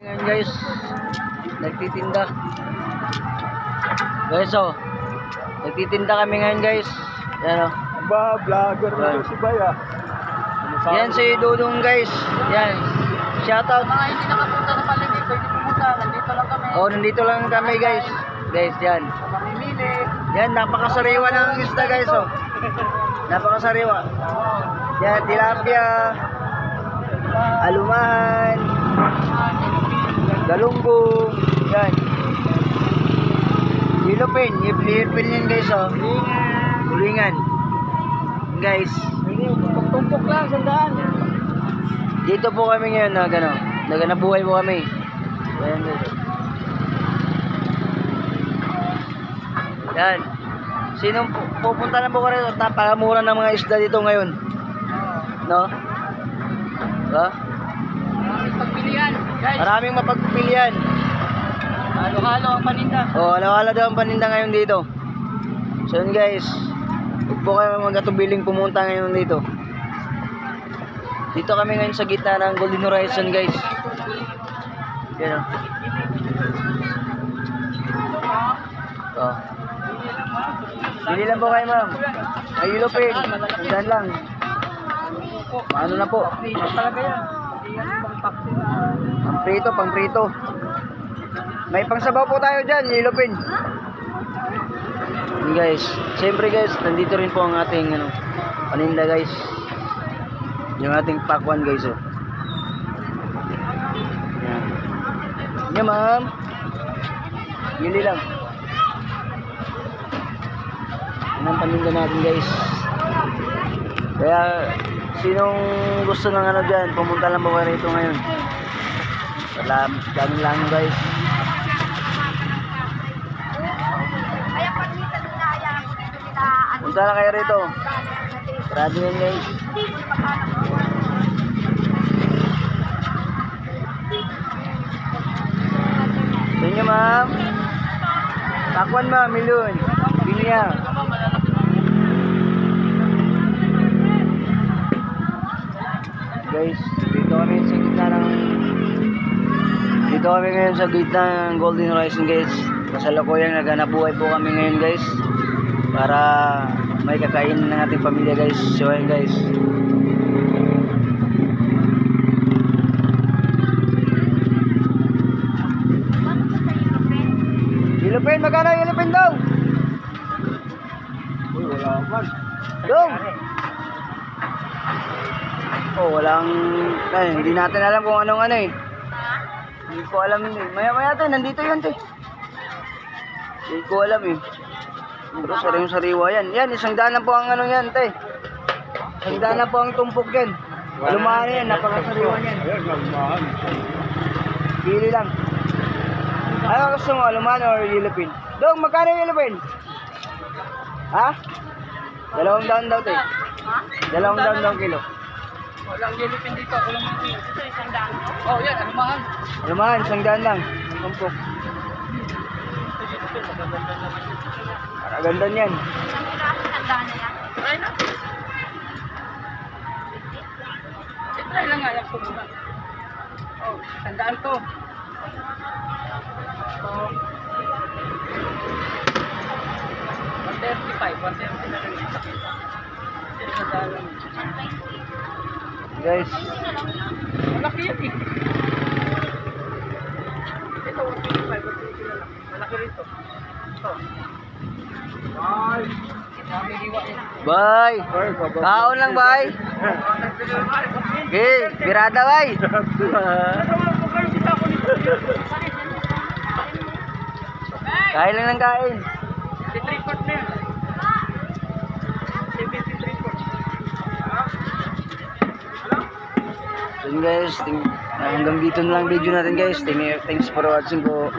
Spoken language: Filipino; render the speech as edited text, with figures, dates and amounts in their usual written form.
Ngayon guys, nagtitinda. Guys, oh. Nagtitinda kami ngayon guys. Yan oh. Ba, vlogger na si Baya. Yan si Dudong guys. Yan. Shoutout. Mga hindi nakapunta ng palengke, pwede pumunta. Nandito lang kami. Oh, nandito lang kami guys. Guys, yan. Mamimili. Yan, napakasariwa ng isda guys, oh. Napakasariwa. Yan, tilapia, alumahan, galunggong, yan. Yellowfin, yellowfin yan guys, oh. Ulingan. Guys, Tumpok lang, sandaan. dito po kami ngayon na gano'n. Naganabuhay po kami. Ayan guys. Yan. Sinong pupunta na po ka rin? Napakamura ng mga isda dito ngayon. No? Diba? Maraming pagpilian. Guys, Maraming mapagpilian. halo-halo ang paninda. O, ala-ala daw ang paninda ngayon dito. So yun guys. Huwag po kayo magkatubiling pumunta ngayon dito. Dito kami ngayon sa gitna ng Golden Horizon guys. Yan o. Oh. Bili lang po kayo ma'am. Ay yellowfin. Sandaan lang. Ano na po? Talaga yan. Pang prito, pang prito. May pangsabaw po tayo dyan, yellowfin. Yun guys. Siyempre guys, nandito rin po ang ating paninda guys. Yung ating pakwan guys oh. Yan. Yan ma'am. Yuli lang. Yan ang paninda natin guys. Kaya sinong gusto ng dyan, pumunta lang po kayo rito ngayon. Daming lang guys. Punta na kayo rito. Sarado yan guys. Sa inyo ma'am. Pakwan ma'am, milyon. Binya. Guys, dito kami sa gitna ng ngayon sa gitna ng Golden Horizon guys. Kasalukuyang naganabuhay po kami ngayon guys. Para may kakain ng ating pamilya guys. So ayun guys. Yellowfin, magkano yellowfin daw? Uy, wala man. Dong! Oh, walang... Ay, hindi natin alam kung anong ano eh. Hindi ko alam yun eh. Maya-maya tayo, nandito yun tayo. Hindi ko alam eh. Pero sariwang-sariwa yan. Yan, isang daan na po ang ano yan tayo. Isang daan na po ang tumpok yan. Alumahan yan, napakasariwa yan. Ayan, alumahan. Pili lang. Ano gusto mo, alumahan or yellowfin? Dong, magkano yung yellowfin? Ha? 2 daan daw tayo. Ha? 2 daan daw kilo. Walang yellowfin dito. Walang dito. Ito, isang daan. Oh, yan. Alumahan. Alumahan, 1 daan lang. Tumpok. Ganda niyan. Try na. Try lang nga yan po muna. Oh, tandaan to. So, 135 na lang yung sakit. Guys, Malaki yun eh. Ito, 125 na lang. Malaki rin to. Ito. Bye. Dami hiwa yun. bye. Kaon lang, bye. Okay, birada, bye. Kain lang ng kain. 73 pot na yun. 73 pot. Yun guys, hanggang dito na lang video natin guys. Thanks for watching po.